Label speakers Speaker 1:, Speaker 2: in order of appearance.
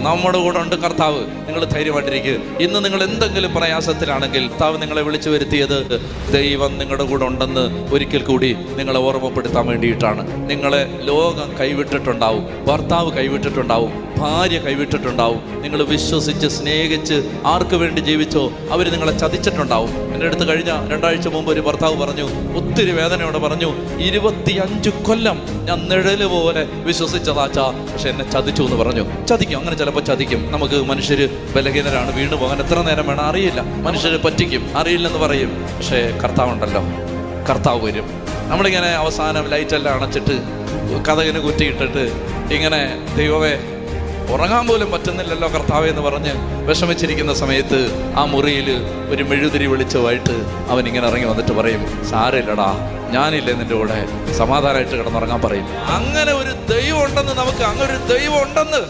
Speaker 1: നമ്മുടെ കൂടെ ഉണ്ട് കർത്താവ്. നിങ്ങൾ ധൈര്യമായിട്ടിരിക്കുക. ഇന്ന് നിങ്ങൾ എന്തെങ്കിലും പ്രയാസത്തിലാണെങ്കിൽ കർത്താവ് നിങ്ങളെ വിളിച്ചു വരുത്തിയത് ദൈവം നിങ്ങളുടെ കൂടെ ഉണ്ടെന്ന് ഒരിക്കൽ കൂടി നിങ്ങളെ ഓർമ്മപ്പെടുത്താൻ വേണ്ടിയിട്ടാണ്. നിങ്ങളെ ലോകം കൈവിട്ടിട്ടുണ്ടാവും, ഭർത്താവ് കൈവിട്ടിട്ടുണ്ടാവും, ഭാര്യ കൈവിട്ടിട്ടുണ്ടാവും. നിങ്ങൾ വിശ്വസിച്ച് സ്നേഹിച്ച് ആർക്ക് വേണ്ടി ജീവിച്ചോ അവർ നിങ്ങളെ ചതിച്ചിട്ടുണ്ടാവും. എൻ്റെ അടുത്ത് കഴിഞ്ഞ 2 ആഴ്ച മുമ്പ് ഒരു ഭർത്താവ് പറഞ്ഞു, ഒത്തിരി വേദനയോടെ പറഞ്ഞു, 25 കൊല്ലം ഞാൻ നിഴല് പോലെ വിശ്വസിച്ചതാച്ചാ, പക്ഷെ എന്നെ ചതിച്ചു എന്ന് പറഞ്ഞു. ചതിക്കും, അങ്ങനെ ചിലപ്പോൾ ചതിക്കും. നമുക്ക് മനുഷ്യർ ബലഹീനരാണ്, വീണ് പോകാൻ എത്ര നേരം വേണം അറിയില്ല. മനുഷ്യർ പറ്റിക്കും, അറിയില്ലെന്ന് പറയും. പക്ഷേ കർത്താവുണ്ടല്ലോ, കർത്താവ് വരും. നമ്മളിങ്ങനെ അവസാനം ലൈറ്റെല്ലാം അണച്ചിട്ട് കതകിന് കുറ്റിയിട്ടിട്ട് ഇങ്ങനെ ദൈവമേ ഉറങ്ങാൻ പോലും പറ്റുന്നില്ലല്ലോ കർത്താവേ എന്ന് പറഞ്ഞ് വിഷമിച്ചിരിക്കുന്ന സമയത്ത് ആ മുറിയിൽ ഒരു മെഴുതിരി വെളിച്ചമായിട്ട് അവൻ ഇങ്ങനെ ഇറങ്ങി വന്നിട്ട് പറയും, സാരമില്ലടാ, ഞാനില്ലേ നിന്റെ കൂടെ, സമാധാനമായിട്ട് കിടന്നുറങ്ങാൻ പറയും. അങ്ങനെ ഒരു ദൈവം ഉണ്ടെന്ന്, നമുക്ക് അങ്ങനെ ഒരു ദൈവം ഉണ്ടെന്ന്